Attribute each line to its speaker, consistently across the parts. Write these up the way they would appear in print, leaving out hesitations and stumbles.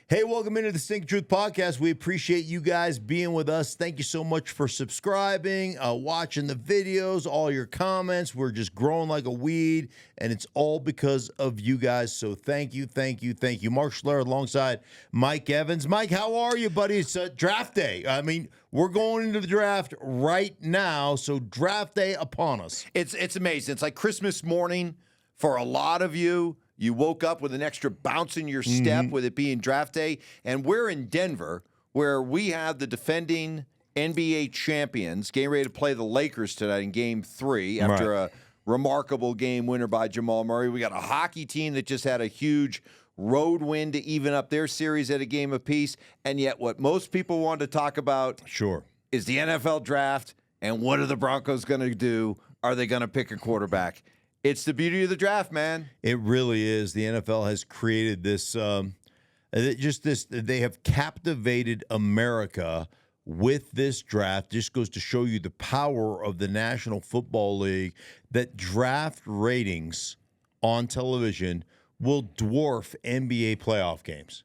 Speaker 1: Hey, welcome into the Stinkin Truth Podcast. We appreciate you guys being with us. Thank you so much for subscribing, watching the videos, all your comments. We're just growing like a weed, and it's all because of you guys. So thank you, thank you, thank you. Mark Schlereth alongside Mike Evans. Mike, how are you, buddy? It's draft day. I mean, we're going into the draft right now, so draft day upon us.
Speaker 2: It's amazing. It's like Christmas morning for a lot of you. You woke up with an extra bounce in your step with it being draft day. And we're in Denver, where we have the defending NBA champions getting ready to play the Lakers tonight in Game 3 after a remarkable game winner by Jamal Murray. We got a hockey team that just had a huge road win to even up their series at a game apiece. And yet what most people want to talk about is the NFL draft and what are the Broncos going to do? Are they going to pick a quarterback? It's the beauty of the draft, man.
Speaker 1: It really is. The NFL has created this, they have captivated America with this draft. Just goes to show you the power of the National Football League, that draft ratings on television will dwarf NBA playoff games,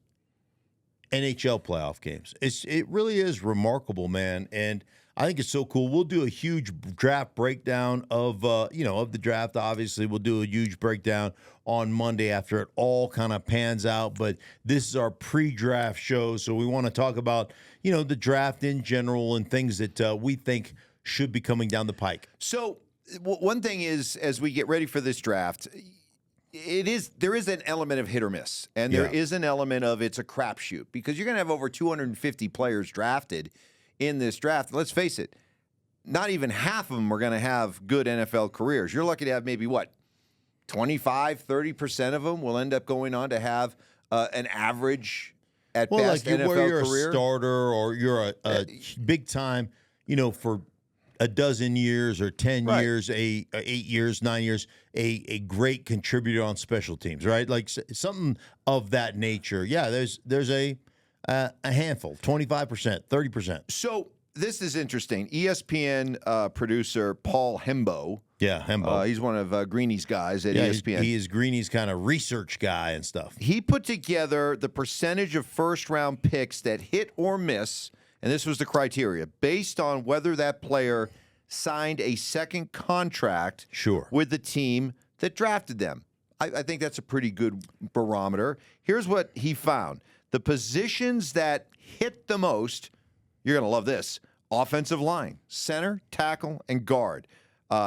Speaker 1: NHL playoff games. It really is remarkable, man. And I think it's so cool. We'll do a huge draft breakdown of the draft. Obviously, we'll do a huge breakdown on Monday after it all kind of pans out. But this is our pre-draft show, so we want to talk about, the draft in general and things that we think should be coming down the pike.
Speaker 2: So one thing is, as we get ready for this draft, there is an element of hit or miss, and there is an element of it's a crapshoot because you're going to have over 250 players drafted in this draft. Let's face it, not even half of them are going to have good NFL careers. You're lucky to have maybe, 25, 30% of them will end up going on to have an average at best NFL
Speaker 1: where you're
Speaker 2: career.
Speaker 1: A starter or you're a big time, for a dozen years or 10 years, 8 years, 9 years, a great contributor on special teams, right? Like something of that nature. Yeah, there's a handful, 25%, 30%.
Speaker 2: So this is interesting. ESPN producer Paul Hembo.
Speaker 1: Yeah, Hembo.
Speaker 2: He's one of Greeny's guys at ESPN.
Speaker 1: He is Greeny's kind of research guy and stuff.
Speaker 2: He put together the percentage of first-round picks that hit or miss, and this was the criteria, based on whether that player signed a second contract with the team that drafted them. I think that's a pretty good barometer. Here's what he found. The positions that hit the most, you're going to love this, offensive line, center, tackle, and guard.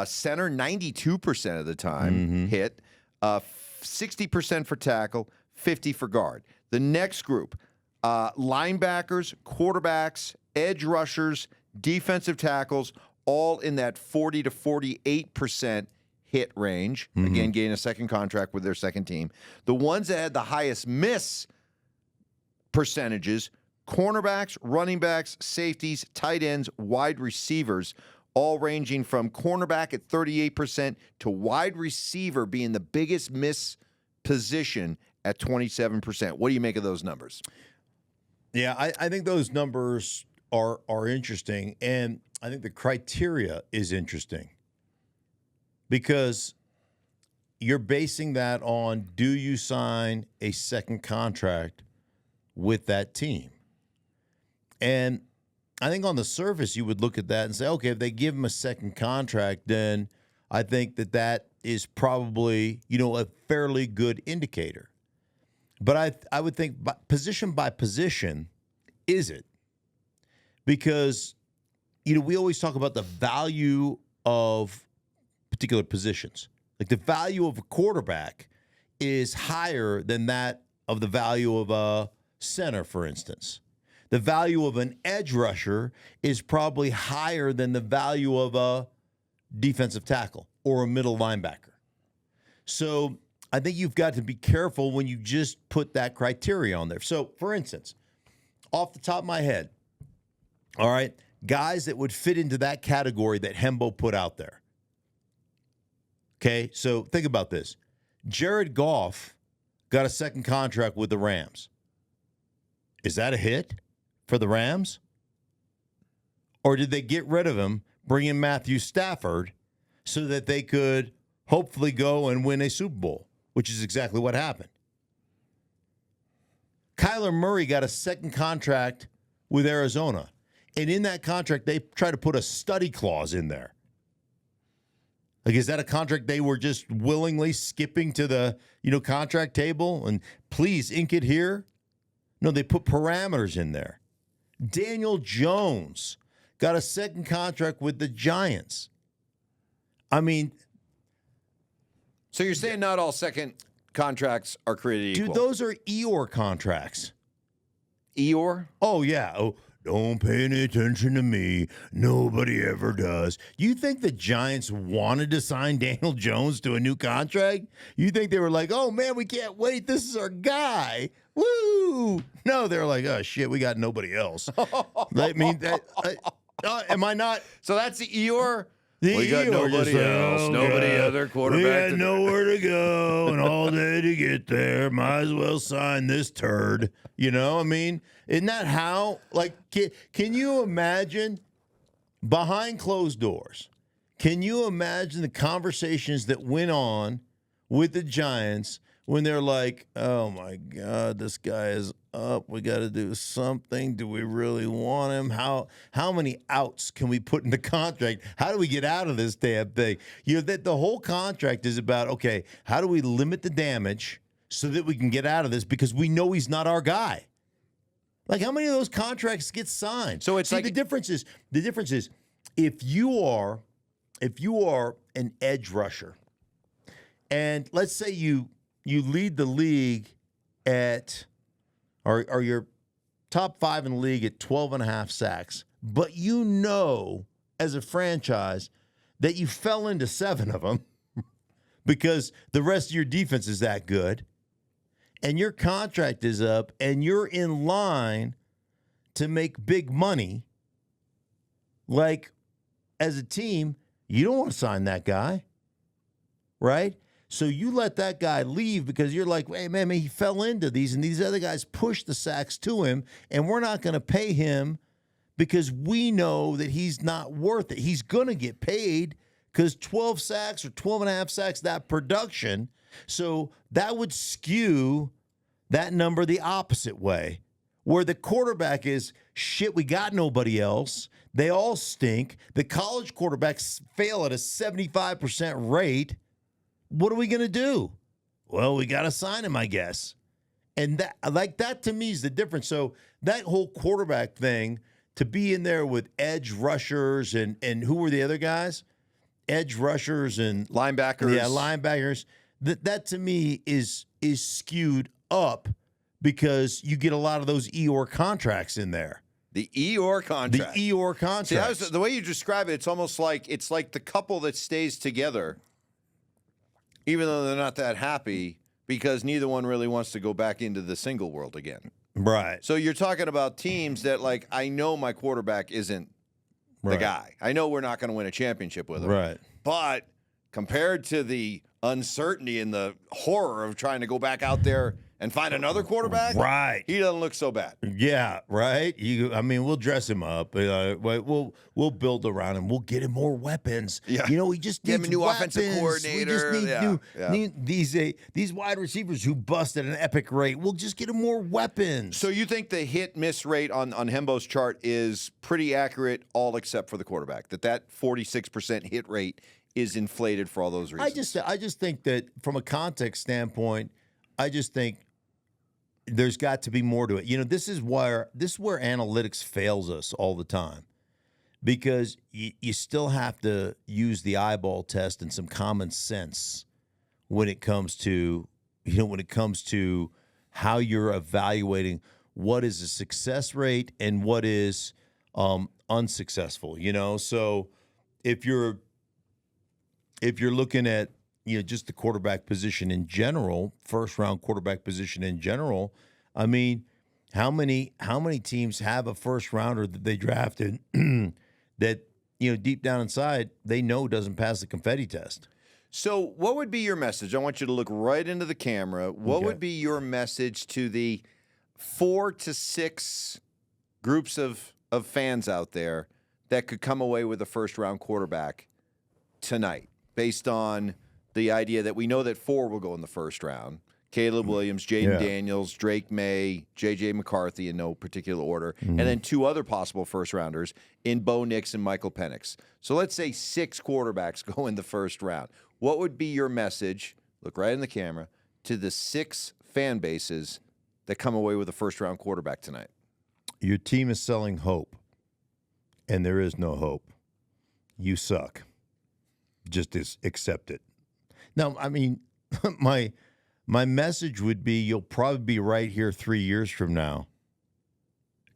Speaker 2: Center, 92% of the time hit, 60% for tackle, 50% for guard. The next group, linebackers, quarterbacks, edge rushers, defensive tackles, all in that 40 to 48% hit range. Again, getting a second contract with their second team. The ones that had the highest miss percentages, cornerbacks, running backs, safeties, tight ends, wide receivers, all ranging from cornerback at 38% to wide receiver being the biggest miss position at 27%. What do you make of those numbers?
Speaker 1: Yeah, I think those numbers are interesting, and I think the criteria is interesting because you're basing that on, do you sign a second contract with that team? And I think on the surface, you would look at that and say, okay, if they give him a second contract, then I think that is probably, a fairly good indicator. But I would think by position, is it? Because, we always talk about the value of particular positions. Like the value of a quarterback is higher than that of the value of a center, for instance. The value of an edge rusher is probably higher than the value of a defensive tackle or a middle linebacker. So I think you've got to be careful when you just put that criteria on there. So, for instance, off the top of my head, all right, guys that would fit into that category that Hembo put out there. Okay, so think about this. Jared Goff got a second contract with the Rams. Is that a hit for the Rams? Or did they get rid of him, bring in Matthew Stafford so that they could hopefully go and win a Super Bowl, which is exactly what happened? Kyler Murray got a second contract with Arizona. And in that contract, they try to put a study clause in there. Like, is that a contract they were just willingly skipping to the, contract table and please ink it here? No, they put parameters in there. Daniel Jones got a second contract with the Giants. I mean,
Speaker 2: so you're saying not all second contracts are created equal?
Speaker 1: Dude, those are Eeyore contracts.
Speaker 2: Eeyore?
Speaker 1: Oh, yeah. Oh, don't pay any attention to me. Nobody ever does. You think the Giants wanted to sign Daniel Jones to a new contract? You think they were like, oh, man, we can't wait. This is our guy. Woo! No, they're like, oh, shit, we got nobody else. I mean, am I not?
Speaker 2: So that's the Eeyore?
Speaker 1: We got nobody else.
Speaker 2: Nobody other quarterback.
Speaker 1: We had nowhere to go and all day to get there. Might as well sign this turd. I mean, isn't that how? Like, can you imagine behind closed doors? Can you imagine the conversations that went on with the Giants when they're like, oh, my God, this guy is up. We got to do something. Do we really want him? How many outs can we put in the contract? How do we get out of this damn thing? That the whole contract is about, okay, how do we limit the damage so that we can get out of this because we know he's not our guy? Like, how many of those contracts get signed?
Speaker 2: So it's like
Speaker 1: the difference is if you are an edge rusher, and let's say you lead the league at, or you're top 5 in the league at 12.5 sacks, but as a franchise that you fell into 7 of them because the rest of your defense is that good, and your contract is up, and you're in line to make big money, like, as a team, you don't want to sign that guy, right? So you let that guy leave because you're like, hey, man, he fell into these, and these other guys pushed the sacks to him, and we're not going to pay him because we know that he's not worth it. He's going to get paid because 12 sacks or 12.5 sacks, that production. So that would skew that number the opposite way, where the quarterback is, shit, we got nobody else. They all stink. The college quarterbacks fail at a 75% rate. What are we going to do? Well, we got to sign him, I guess. And that to me is the difference. So that whole quarterback thing, to be in there with edge rushers and who were the other guys? Edge rushers and
Speaker 2: linebackers.
Speaker 1: Yeah, linebackers. That to me is skewed up because you get a lot of those Eeyore contracts in there.
Speaker 2: The Eeyore contract.
Speaker 1: The Eeyore contract.
Speaker 2: See, the way you describe it, it's almost like it's like the couple that stays together, even though they're not that happy, because neither one really wants to go back into the single world again.
Speaker 1: Right.
Speaker 2: So you're talking about teams that, like, I know my quarterback isn't the guy. I know we're not going to win a championship with him.
Speaker 1: Right.
Speaker 2: But compared to the uncertainty and the horror of trying to go back out there and find another quarterback,
Speaker 1: right?
Speaker 2: He doesn't look so bad.
Speaker 1: Yeah, right. We'll dress him up. We'll build around him. We'll get him more weapons.
Speaker 2: Yeah.
Speaker 1: He just needs
Speaker 2: him a new
Speaker 1: weapons.
Speaker 2: offensive coordinator.
Speaker 1: We just need these wide receivers who bust at an epic rate. We'll just get him more weapons.
Speaker 2: So you think the hit-miss rate on Hembo's chart is pretty accurate, all except for the quarterback? That 46% hit rate is inflated for all those reasons?
Speaker 1: I just think that from a context standpoint, I just think there's got to be more to it. This is where analytics fails us all the time, because you still have to use the eyeball test and some common sense when it comes to how you're evaluating what is a success rate and what is unsuccessful. So if you're looking at just the quarterback position in general, first round quarterback position in general, I mean, how many teams have a first rounder that they drafted that, deep down inside, they know doesn't pass the confetti test?
Speaker 2: So what would be your message? I want you to look right into the camera. What would be your message to the 4 to 6 groups of fans out there that could come away with a first round quarterback tonight, based on the idea that we know that 4 will go in the first round? Caleb Williams, Jaden Daniels, Drake May, J.J. McCarthy in no particular order, and then 2 other possible first-rounders in Bo Nix and Michael Penix. So let's say 6 quarterbacks go in the first round. What would be your message, look right in the camera, to the 6 fan bases that come away with a first-round quarterback tonight?
Speaker 1: Your team is selling hope, and there is no hope. You suck. Just accept it. Now, I mean, my message would be you'll probably be right here 3 years from now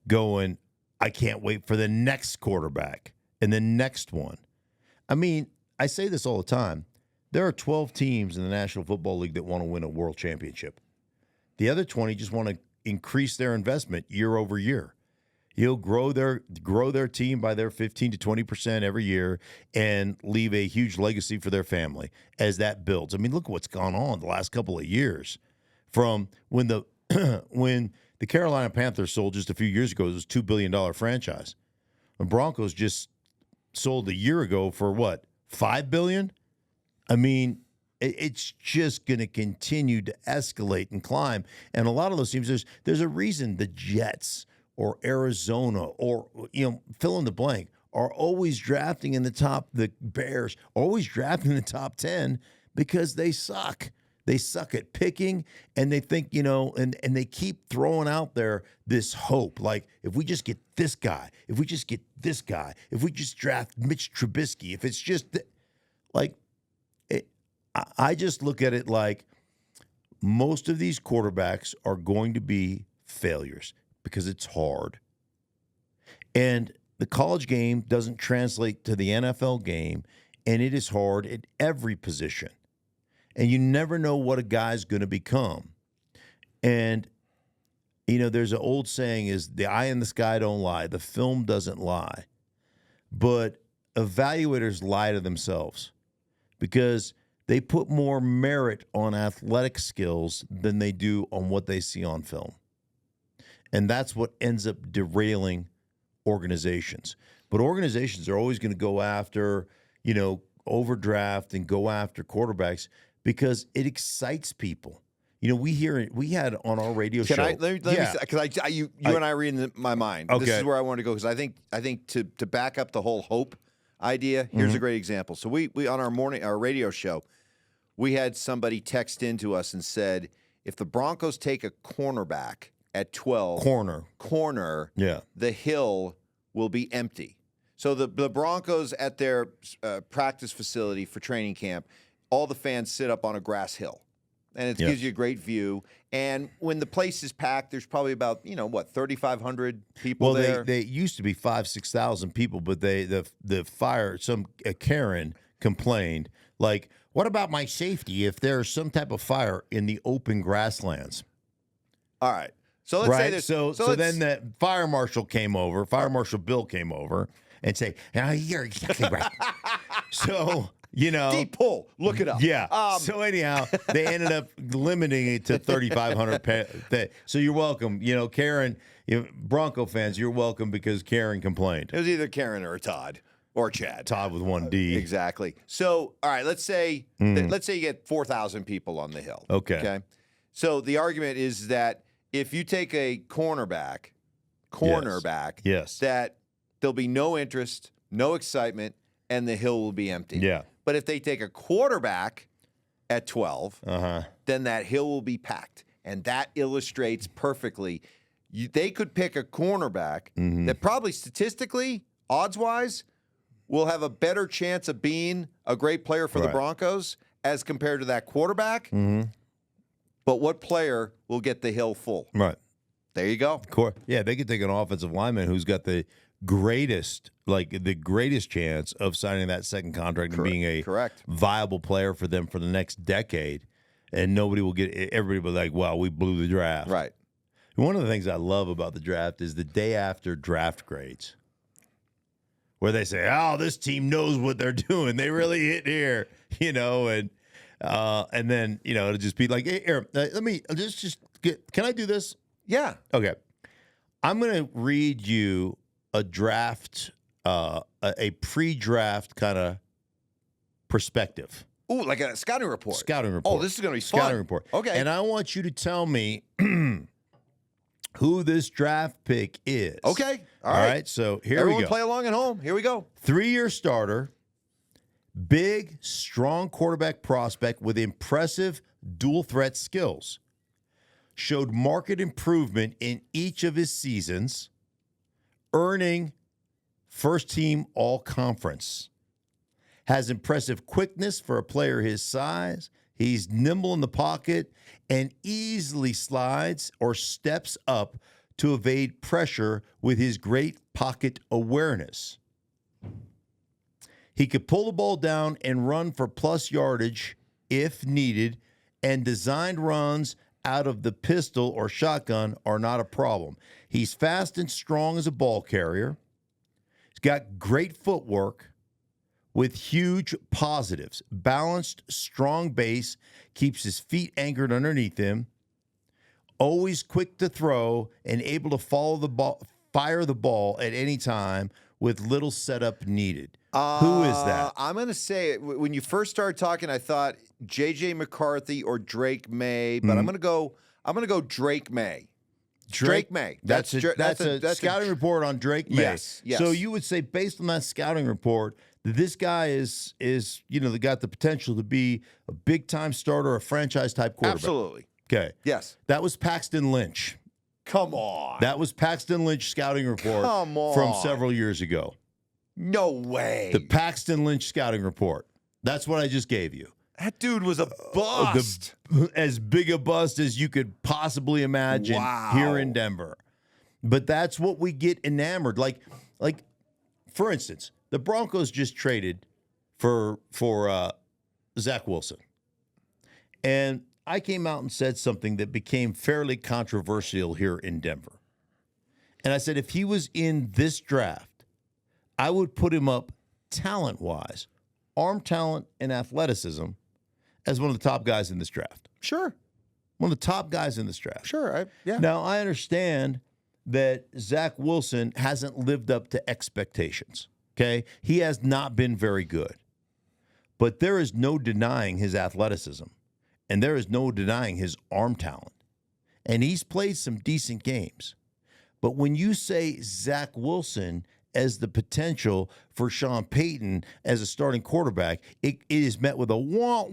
Speaker 1: going, I can't wait for the next quarterback and the next one. I mean, I say this all the time. There are 12 teams in the National Football League that want to win a world championship. The other 20 just want to increase their investment year over year. He'll grow their team by their 15 to 20% every year and leave a huge legacy for their family as that builds. I mean, look what's gone on the last couple of years. From when the when the Carolina Panthers sold just a few years ago, it was a $2 billion franchise. The Broncos just sold a year ago for what, $5 billion? I mean, it's just going to continue to escalate and climb. And a lot of those teams, there's a reason the Jets or Arizona or, fill in the blank, are always drafting in the top, the Bears, always drafting in the top 10 because they suck. They suck at picking, and they think, and they keep throwing out there this hope. Like, if we just get this guy, if we just get this guy, if we just draft Mitch Trubisky, if it's just, I just look at it like most of these quarterbacks are going to be failures because it's hard. And the college game doesn't translate to the NFL game, and it is hard at every position. And you never know what a guy's going to become. And, there's an old saying is the eye in the sky don't lie. The film doesn't lie. But evaluators lie to themselves because they put more merit on athletic skills than they do on what they see on film. And that's what ends up derailing organizations. But organizations are always going to go after, overdraft and go after quarterbacks because it excites people. We had on our radio show.
Speaker 2: Let me because you and I read in my mind.
Speaker 1: Okay.
Speaker 2: This is where I want to go because I think to back up the whole hope idea, here's a great example. So we on our radio show, we had somebody text into us and said, if the Broncos take a cornerback at 12, corner, the hill will be empty. So the Broncos at their practice facility for training camp, all the fans sit up on a grass hill. And it gives you a great view. And when the place is packed, there's probably about, 3,500 people there.
Speaker 1: Well, they used to be 5,000-6,000 people, but Karen complained, like, what about my safety if there's some type of fire in the open grasslands?
Speaker 2: All right. So let's say this.
Speaker 1: So then the fire marshal Bill came over and say, you're exactly right. So,
Speaker 2: deep pull. Look it up.
Speaker 1: Yeah. So anyhow, they ended up limiting it to 3,500. So you're welcome. Karen, Bronco fans, you're welcome because Karen complained.
Speaker 2: It was either Karen or Todd or Chad.
Speaker 1: Todd with one D.
Speaker 2: Exactly. So, all right, let's say you get 4,000 people on the hill.
Speaker 1: Okay.
Speaker 2: So the argument is that if you take a cornerback,
Speaker 1: yes,
Speaker 2: that there'll be no interest, no excitement, and the hill will be empty.
Speaker 1: Yeah.
Speaker 2: But if they take a quarterback at 12, then that hill will be packed. And that illustrates perfectly. They could pick a cornerback that probably statistically, odds-wise, will have a better chance of being a great player for the Broncos as compared to that quarterback. But what player will get the hill full?
Speaker 1: Right.
Speaker 2: There you go.
Speaker 1: Of course. Yeah, they could take an offensive lineman who's got the greatest chance of signing that second contract and being a viable player for them for the next decade. And nobody will everybody will be like, wow, we blew the draft.
Speaker 2: Right.
Speaker 1: One of the things I love about the draft is the day after draft grades, where they say, oh, this team knows what they're doing. They really hit here, and then, it'll just be like, hey, Aaron, let me just can I do this?
Speaker 2: Yeah.
Speaker 1: Okay. I'm going to read you a draft, a pre-draft kind of perspective.
Speaker 2: Ooh, like a scouting report.
Speaker 1: Scouting report.
Speaker 2: Oh, this is going to be fun.
Speaker 1: Scouting report.
Speaker 2: Okay.
Speaker 1: And I want you to tell me who this draft pick is.
Speaker 2: Okay. All
Speaker 1: right.
Speaker 2: right.
Speaker 1: So here
Speaker 2: Everyone
Speaker 1: we go.
Speaker 2: play along at home. Here we go.
Speaker 1: 3-year starter, big, strong quarterback prospect with impressive dual threat skills. Showed marked improvement in each of his seasons, earning first team all conference. Has impressive quickness for a player his size. He's nimble in the pocket and easily slides or steps up to evade pressure with his great pocket awareness. He could pull the ball down and run for plus yardage if needed, and designed runs out of the pistol or shotgun are not a problem. He's fast and strong as a ball carrier. He's got great footwork with huge positives. Balanced, strong base, keeps his feet anchored underneath him. Always quick to throw and able to fire the ball at any time with little setup needed. Who is that?
Speaker 2: I'm going to say, when you first started talking, I thought J.J. McCarthy or Drake May, but I'm going to go Drake May. Drake May.
Speaker 1: That's a scouting report on Drake May.
Speaker 2: Yes.
Speaker 1: So you would say, based on that scouting report, that this guy is got the potential to be a big time starter, a franchise type quarterback.
Speaker 2: Absolutely.
Speaker 1: Okay.
Speaker 2: Yes.
Speaker 1: That was Paxton Lynch.
Speaker 2: Come on.
Speaker 1: That was Paxton Lynch scouting report from several years ago.
Speaker 2: No way.
Speaker 1: The Paxton Lynch scouting report. That's what I just gave you.
Speaker 2: That dude was a bust.
Speaker 1: As big a bust as you could possibly imagine here in Denver. But that's what we get enamored. Like, for instance, the Broncos just traded for Zach Wilson. And I came out and said something that became fairly controversial here in Denver. And I said, if he was in this draft, I would put him up talent-wise, arm talent and athleticism, as one of the top guys in this draft.
Speaker 2: Sure.
Speaker 1: One of the top guys in this draft.
Speaker 2: Sure.
Speaker 1: Now, I understand that Zach Wilson hasn't lived up to expectations, okay? He has not been very good. But there is no denying his athleticism, and there is no denying his arm talent. And he's played some decent games. But when you say Zach Wilson as the potential for Sean Payton as a starting quarterback, it is met with a wah.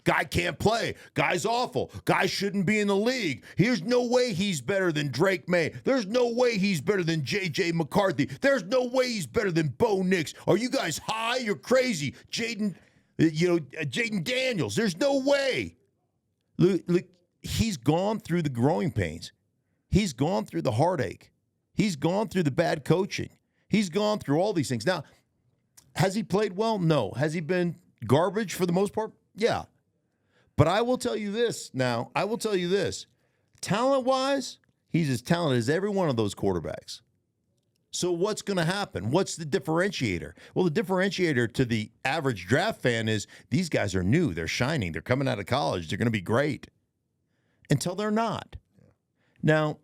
Speaker 1: Guy can't play. Guy's awful. Guy shouldn't be in the league. There's no way he's better than Drake May. There's no way he's better than J.J. McCarthy. There's no way he's better than Bo Nix. Are you guys high? You're crazy. Jaden Daniels. There's no way. Look, he's gone through the growing pains. He's gone through the heartache. He's gone through the bad coaching. He's gone through all these things. Now, has he played well? No. Has he been garbage for the most part? Yeah. But I will tell you this now. Talent-wise, he's as talented as every one of those quarterbacks. So what's going to happen? What's the differentiator? Well, the differentiator to the average draft fan is these guys are new. They're shining. They're coming out of college. They're going to be great. Until they're not. Now,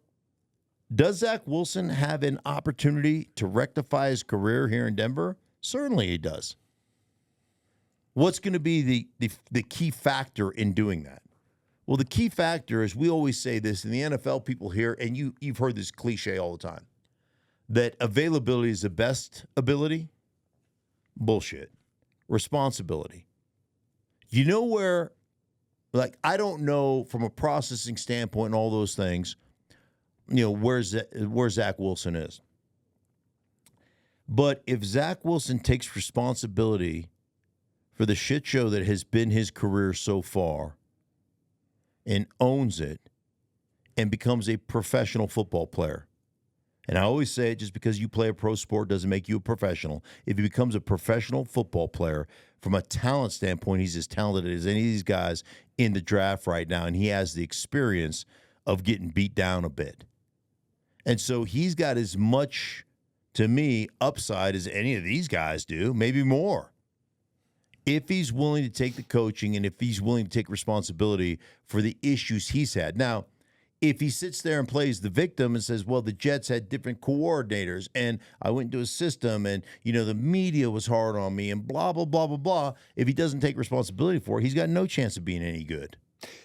Speaker 1: does Zach Wilson have an opportunity to rectify his career here in Denver? Certainly he does. What's going to be the key factor in doing that? Well, the key factor is, we always say this, in the NFL people hear, and you've heard this cliche all the time, that availability is the best ability. Bullshit. Responsibility. You know where, I don't know from a processing standpoint and all those things, where Zach Wilson is. But if Zach Wilson takes responsibility for the shit show that has been his career so far and owns it and becomes a professional football player, and I always say, just because you play a pro sport doesn't make you a professional. If he becomes a professional football player, from a talent standpoint, he's as talented as any of these guys in the draft right now, and he has the experience of getting beat down a bit. And so he's got as much, to me, upside as any of these guys do, maybe more. If he's willing to take the coaching and if he's willing to take responsibility for the issues he's had. Now, if he sits there and plays the victim and says, well, the Jets had different coordinators and I went into a system and, the media was hard on me and blah, blah, blah, blah, blah. If he doesn't take responsibility for it, he's got no chance of being any good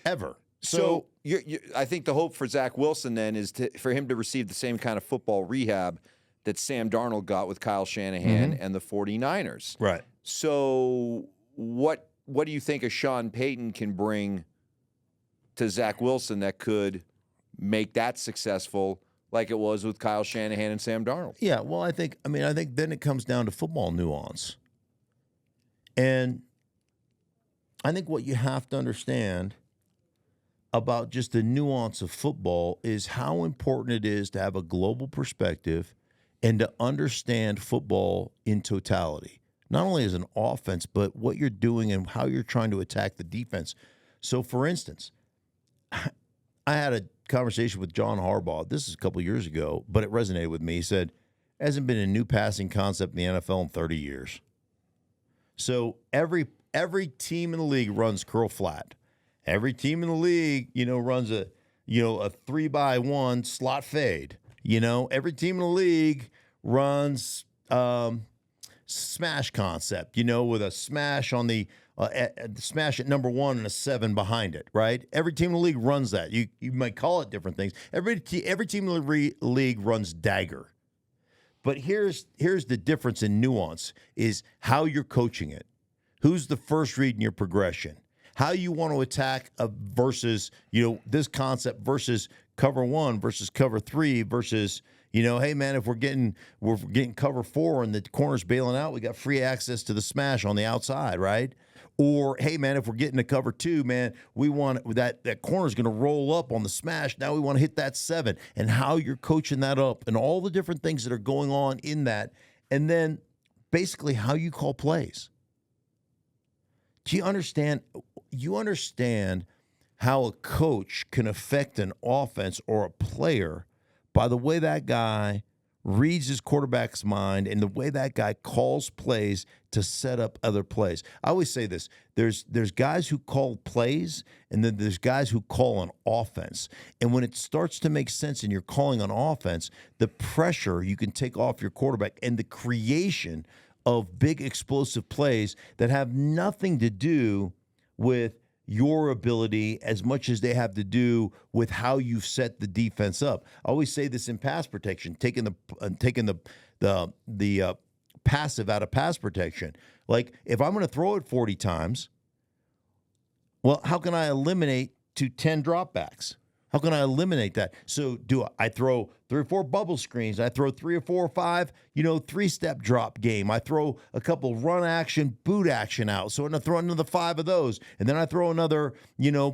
Speaker 1: ever.
Speaker 2: So I think the hope for Zach Wilson then is for him to receive the same kind of football rehab that Sam Darnold got with Kyle Shanahan and the 49ers.
Speaker 1: Right.
Speaker 2: So what do you think a Sean Payton can bring to Zach Wilson that could make that successful like it was with Kyle Shanahan and Sam Darnold?
Speaker 1: Yeah, well, I think then it comes down to football nuance. And I think what you have to understand about just the nuance of football is how important it is to have a global perspective and to understand football in totality. Not only as an offense, but what you're doing and how you're trying to attack the defense. So, for instance, I had a conversation with John Harbaugh. This is a couple years ago, but it resonated with me. He said, hasn't been a new passing concept in the NFL in 30 years. So every team in the league runs curl flat. Every team in the league, runs a 3-by-1 slot fade. Every team in the league runs smash concept, with a smash on the smash at number 1 and a 7 behind it, right? Every team in the league runs that. You might call it different things. Every team in the league runs dagger. But here's the difference in nuance is how you're coaching it. Who's the first read in your progression? How you want to attack versus, this concept versus cover 1 versus cover 3 versus, hey, man, if we're getting cover 4 and the corner's bailing out, we got free access to the smash on the outside, right? Or, hey, man, if we're getting to cover 2, man, we want that corner's going to roll up on the smash. Now we want to hit that 7 and how you're coaching that up and all the different things that are going on in that. And then basically how you call plays. Do you understand? You understand how a coach can affect an offense or a player by the way that guy reads his quarterback's mind and the way that guy calls plays to set up other plays. I always say this. There's guys who call plays, and then there's guys who call an offense. And when it starts to make sense and you're calling an offense, the pressure you can take off your quarterback and the creation of big explosive plays that have nothing to do with your ability as much as they have to do with how you've set the defense up. I always say this in pass protection, taking the passive out of pass protection. Like if I'm going to throw it 40 times, well, how can I eliminate to 10 dropbacks? How can I eliminate that? So I throw 3 or 4 bubble screens. I throw 3 or 4 or 5, 3-step drop game. I throw a couple run action, boot action out. So I'm going to throw another 5 of those. And then I throw another,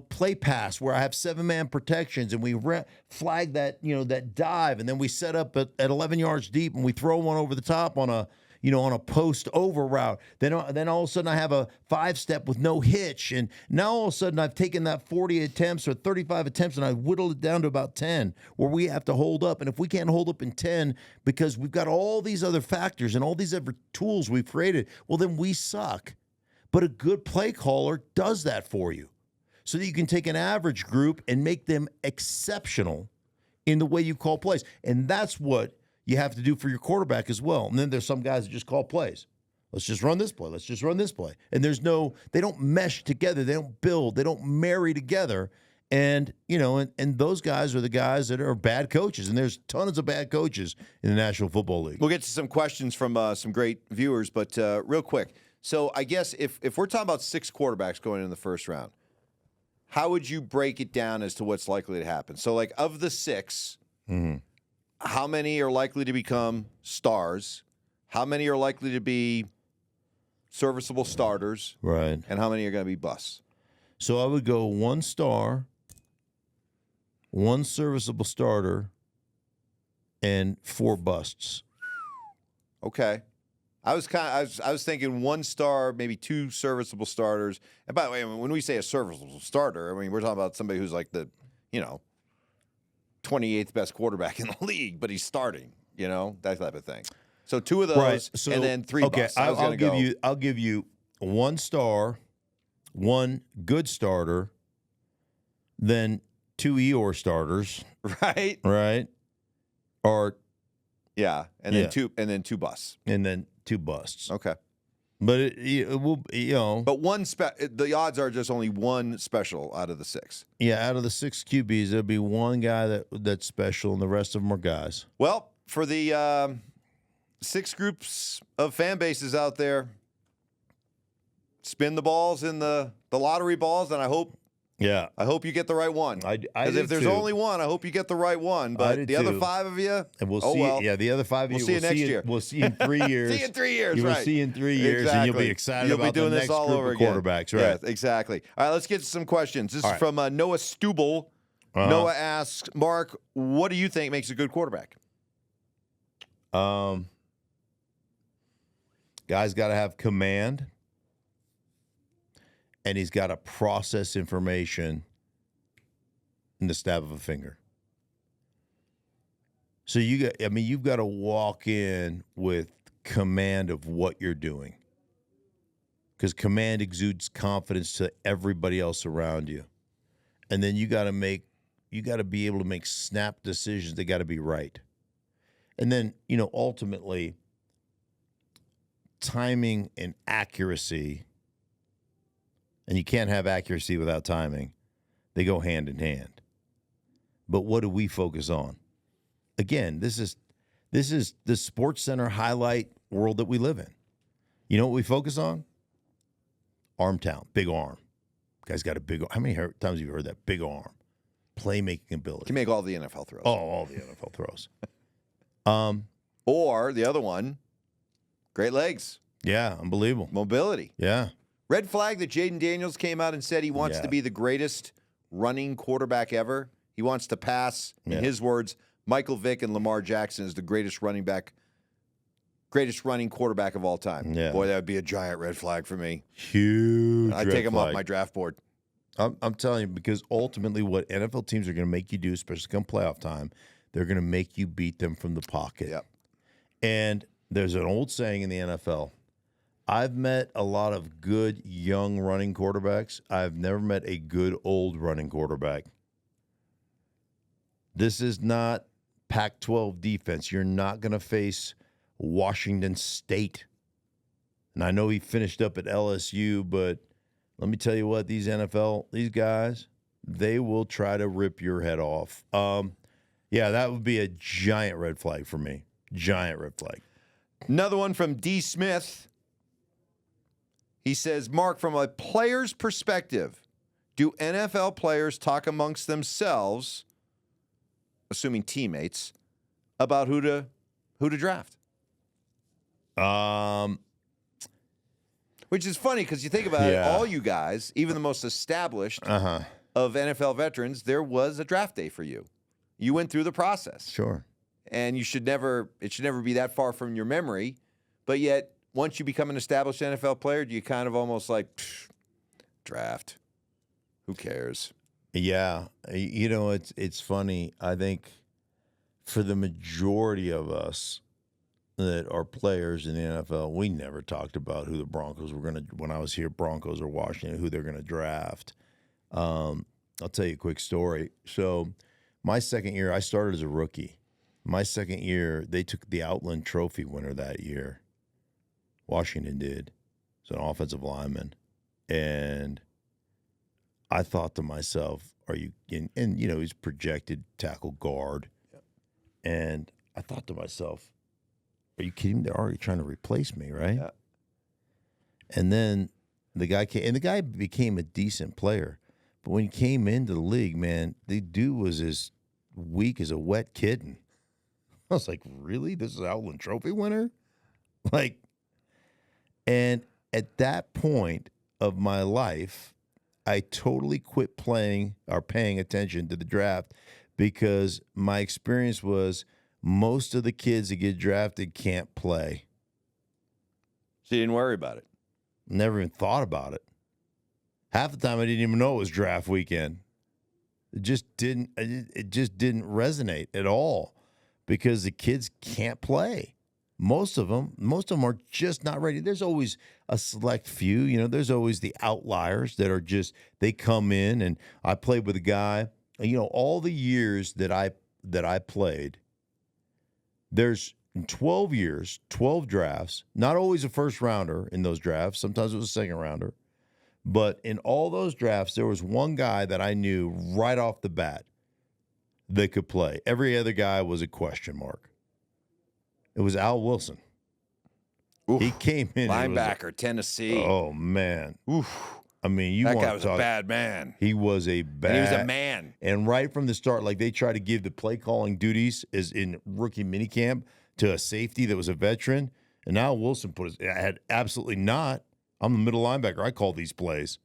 Speaker 1: play pass where I have 7-man protections and we flag that, that dive. And then we set up at 11 yards deep and we throw one over the top on a post over route. Then all of a sudden I have a 5-step with no hitch. And now all of a sudden I've taken that 40 attempts or 35 attempts and I whittled it down to about 10 where we have to hold up. And if we can't hold up in 10 because we've got all these other factors and all these other tools we've created, well, then we suck. But a good play caller does that for you so that you can take an average group and make them exceptional in the way you call plays. And that's what you have to do for your quarterback as well. And then there's some guys that just call plays. Let's just run this play. Let's just run this play. And they don't mesh together. They don't build. They don't marry together. And, and those guys are the guys that are bad coaches. And there's tons of bad coaches in the National Football League.
Speaker 2: We'll get to some questions from some great viewers, but real quick. So I guess if we're talking about 6 quarterbacks going in the first round, how would you break it down as to what's likely to happen? So like of the 6, how many are likely to become stars? How many are likely to be serviceable starters?
Speaker 1: Right.
Speaker 2: And how many are going to be busts?
Speaker 1: So I would go 1 star, 1 serviceable starter, and 4 busts.
Speaker 2: Okay. I was thinking 1 star, maybe 2 serviceable starters. And by the way, when we say a serviceable starter, I mean we're talking about somebody who's like the, 28th best quarterback in the league, but he's starting, that type of thing. So 2 of those, right. So, and then 3 busts.
Speaker 1: I'll give you 1 star, 1 good starter, then 2 Eeyore starters,
Speaker 2: right?
Speaker 1: right? Or
Speaker 2: and then two busts.
Speaker 1: And then 2 busts.
Speaker 2: Okay.
Speaker 1: But it will,
Speaker 2: But the odds are just only one special out of the 6.
Speaker 1: Yeah, out of the 6 QBs, there'll be one guy that's special, and the rest of them are guys.
Speaker 2: Well, for the 6 groups of fan bases out there, spin the balls in the lottery balls, and I hope you get the right one. Because if there's only one, I hope you get the right one. But the other 5 of you,
Speaker 1: and we'll see. Well. Yeah, the other 5 of you,
Speaker 2: we'll see you next year.
Speaker 1: We'll see you in 3 years.
Speaker 2: See you in 3 years.
Speaker 1: You will
Speaker 2: right.
Speaker 1: see you in 3 years,
Speaker 2: exactly.
Speaker 1: and you'll be excited
Speaker 2: you'll
Speaker 1: about
Speaker 2: be doing
Speaker 1: the
Speaker 2: this
Speaker 1: next
Speaker 2: all
Speaker 1: group
Speaker 2: over
Speaker 1: of
Speaker 2: again.
Speaker 1: quarterbacks. Right.
Speaker 2: Yeah, exactly. All right, let's get to some questions. This is from Noah Stubel. Noah asks, Mark, what do you think makes a good quarterback?
Speaker 1: Guy's got to have command, and he's got to process information in the snap of a finger. So you've got to walk in with command of what you're doing, because command exudes confidence to everybody else around you. And then you got to be able to make snap decisions. They got to be right. And then, ultimately, timing and accuracy, and you can't have accuracy without timing. They go hand in hand. But what do we focus on? Again, this is the Sports Center highlight world that we live in. You know what we focus on? Arm talent, big arm. Guy's got a big arm. How many times have you heard that? Big arm. Playmaking ability.
Speaker 2: Can make all the NFL throws.
Speaker 1: Oh, all the NFL throws.
Speaker 2: Or the other one, great legs.
Speaker 1: Yeah, unbelievable.
Speaker 2: Mobility.
Speaker 1: Yeah.
Speaker 2: Red flag that Jaden Daniels came out and said he wants to be the greatest running quarterback ever. He wants to pass, in his words, Michael Vick and Lamar Jackson is the greatest running quarterback of all time.
Speaker 1: Yeah.
Speaker 2: Boy, that would be a giant red flag for me.
Speaker 1: Huge.
Speaker 2: I'd take him off my draft board.
Speaker 1: I'm telling you, because ultimately what NFL teams are going to make you do, especially come playoff time, they're going to make you beat them from the pocket.
Speaker 2: Yep.
Speaker 1: And there's an old saying in the NFL, I've met a lot of good young running quarterbacks. I've never met a good old running quarterback. This is not Pac-12 defense. You're not going to face Washington State. And I know he finished up at LSU, but let me tell you what, these guys, they will try to rip your head off. That would be a giant red flag for me. Giant red flag.
Speaker 2: Another one from D. Smith. He says, Mark, from a player's perspective, do NFL players talk amongst themselves, assuming teammates, about who to draft? Which is funny because you think about it, all you guys, even the most established of NFL veterans, there was a draft day for you. You went through the process.
Speaker 1: Sure.
Speaker 2: And it should never be that far from your memory. But yet, once you become an established NFL player, you kind of almost like, draft. Who cares?
Speaker 1: Yeah. It's funny. I think for the majority of us that are players in the NFL, we never talked about who the Broncos were going to, when I was here, Broncos or Washington, who they're going to draft. I'll tell you a quick story. So my second year, I started as a rookie. My second year, they took the Outland Trophy winner that year. Washington did. So an offensive lineman. And I thought to myself, he's projected tackle guard. Yep. And I thought to myself, are you kidding? They're already trying to replace me, right? Yeah. And then the guy came, and the guy became a decent player. But when he came into the league, man, the dude was as weak as a wet kitten. I was like, really? This is Outland Trophy winner? And at that point of my life, I totally quit playing or paying attention to the draft because my experience was most of the kids that get drafted can't play.
Speaker 2: So you didn't worry about it?
Speaker 1: Never even thought about it. Half the time I didn't even know it was draft weekend. It just didn't resonate at all because the kids can't play. Most of them are just not ready. There's always a select few, there's always the outliers that are just, they come in, and I played with a guy all the years that I played, there's 12 years, 12 drafts, not always a first rounder in those drafts. Sometimes it was a second rounder. But in all those drafts, there was one guy that I knew right off the bat that could play. Every other guy was a question mark. It was Al Wilson.
Speaker 2: Oof.
Speaker 1: He came in.
Speaker 2: Linebacker, Tennessee.
Speaker 1: Oh, man.
Speaker 2: Oof.
Speaker 1: I mean,
Speaker 2: that guy was a bad man.
Speaker 1: He was a bad.
Speaker 2: And he was a man.
Speaker 1: And right from the start, like they tried to give the play calling duties as in rookie minicamp to a safety that was a veteran. And now Wilson had absolutely not. I'm the middle linebacker. I call these plays.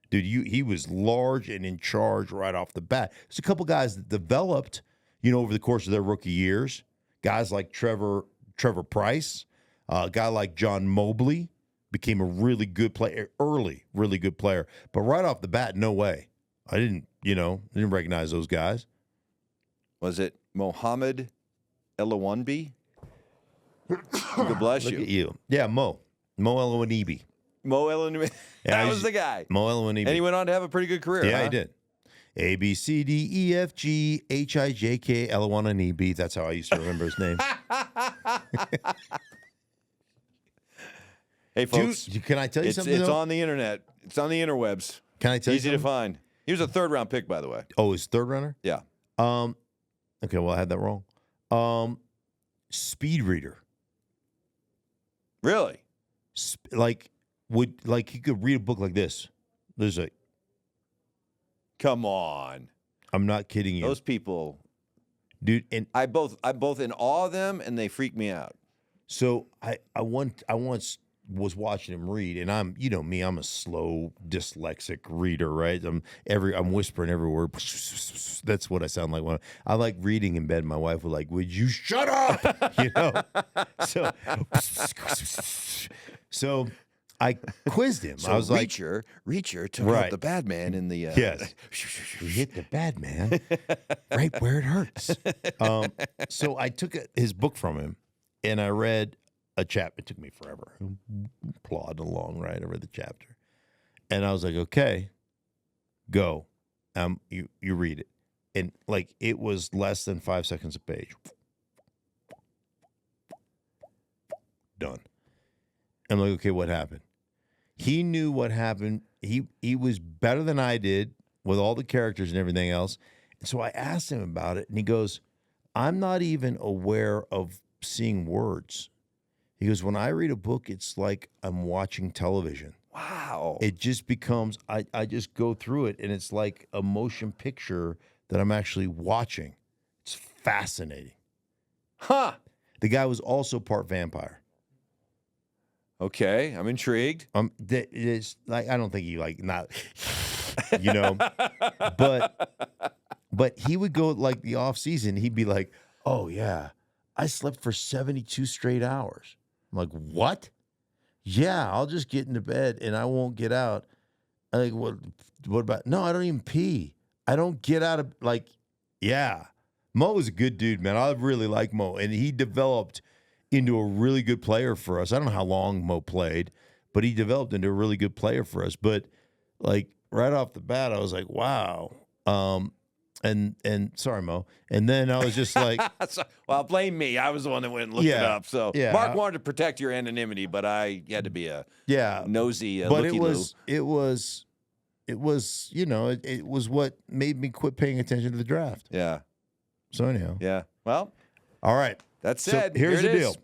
Speaker 1: Dude, he was large and in charge right off the bat. There's a couple guys that developed, over the course of their rookie years. Guys like Trevor Price, a guy like John Mobley became a really good player, really good player. But right off the bat, no way. I didn't recognize those guys.
Speaker 2: Was it Mohammed Elawanbi? God bless you.
Speaker 1: Look at you. Yeah, Mo Elawanbi.
Speaker 2: Mo Elawanbi. That was the guy.
Speaker 1: Mo Elawanbi.
Speaker 2: And he went on to have a pretty good career.
Speaker 1: Yeah,
Speaker 2: huh?
Speaker 1: he did. A, B, C, D, E, F, G, H, I, J, K, Elawanbi. That's how I used to remember his name.
Speaker 2: Hey, folks.
Speaker 1: Dude, can I tell you something?
Speaker 2: It's on the internet. It's on the interwebs.
Speaker 1: Can I tell you
Speaker 2: something? Easy to find. He was a third-round pick, by the way.
Speaker 1: Oh, his third runner?
Speaker 2: Yeah.
Speaker 1: Okay, well, I had that wrong. Speed reader.
Speaker 2: Really?
Speaker 1: He could read a book like this. There's a.
Speaker 2: Come on.
Speaker 1: I'm not kidding you.
Speaker 2: Those people,
Speaker 1: dude, and
Speaker 2: I'm both in awe of them, and they freak me out.
Speaker 1: So I once was watching him read, and I'm me, I'm a slow dyslexic reader, right? I'm whispering every word. That's what I sound like when I like reading in bed. My wife was like, "Would you shut up?" So I quizzed him.
Speaker 2: So
Speaker 1: I was
Speaker 2: Reacher took out the bad man in the
Speaker 1: yes, he hit the bad man right where it hurts. So I took his book from him, and I read a chapter. It took me forever. Plodded along, right? I read the chapter. And I was like, okay, go. You read it. And it was less than 5 seconds a page. Done. I'm like, okay, what happened? He knew what happened. He was better than I did with all the characters and everything else. And so I asked him about it, and he goes, I'm not even aware of seeing words. He goes, when I read a book, it's like I'm watching television.
Speaker 2: Wow.
Speaker 1: It just becomes, I just go through it, and it's like a motion picture that I'm actually watching. It's fascinating.
Speaker 2: Huh.
Speaker 1: The guy was also part vampire.
Speaker 2: Okay, I'm intrigued.
Speaker 1: It's like, I don't think he not, but he would go the off season. He'd be like, oh yeah, I slept for 72 straight hours. I'm like, what? Yeah, I'll just get into bed and I won't get out. I'm like, what about? No, I don't even pee. I don't get out of yeah. Mo was a good dude, man. I really like Mo, and he developed into a really good player for us. I don't know how long Mo played, but he developed into a really good player for us. But right off the bat, I was like, wow. And sorry, Mo. And then I was just like,
Speaker 2: well, blame me. I was the one that went and looked it up. So Mark wanted to protect your anonymity, but I had to be a nosy
Speaker 1: but
Speaker 2: looky-loo.
Speaker 1: It was what made me quit paying attention to the draft.
Speaker 2: Yeah.
Speaker 1: So anyhow.
Speaker 2: Yeah. Well,
Speaker 1: all right.
Speaker 2: That said,
Speaker 1: so here's
Speaker 2: the
Speaker 1: deal.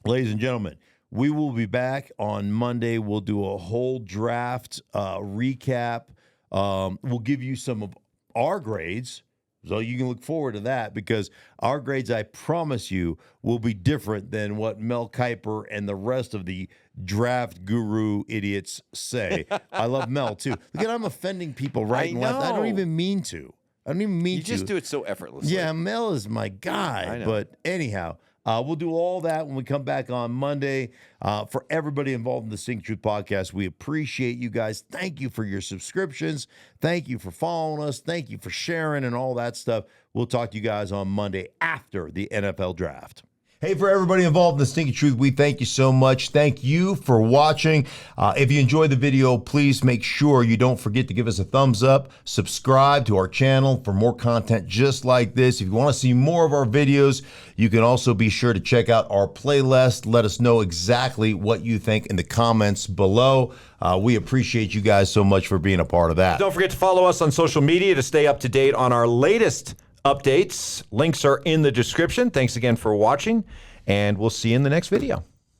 Speaker 1: Ladies and gentlemen, we will be back on Monday. We'll do a whole draft recap. We'll give you some of our grades, so you can look forward to that, because our grades, I promise you, will be different than what Mel Kiper and the rest of the draft guru idiots say. I love Mel, too. Look at, I'm offending people right and left. I don't even mean to. You
Speaker 2: just do it so effortlessly.
Speaker 1: Yeah, Mel is my guy.
Speaker 2: I know.
Speaker 1: But anyhow, we'll do all that when we come back on Monday. For everybody involved in the Sink Truth podcast, we appreciate you guys. Thank you for your subscriptions. Thank you for following us. Thank you for sharing and all that stuff. We'll talk to you guys on Monday after the NFL draft. Hey, for everybody involved in the Stinky Truth, we thank you so much. Thank you for watching. If you enjoyed the video, please make sure you don't forget to give us a thumbs up, subscribe to our channel for more content just like this. If you want to see more of our videos, you can also be sure to check out our playlist. Let us know exactly what you think in the comments below. We appreciate you guys so much for being a part of that.
Speaker 3: Don't forget to follow us on social media to stay up to date on our latest updates. Links are in the description. Thanks again for watching, and we'll see you in the next video.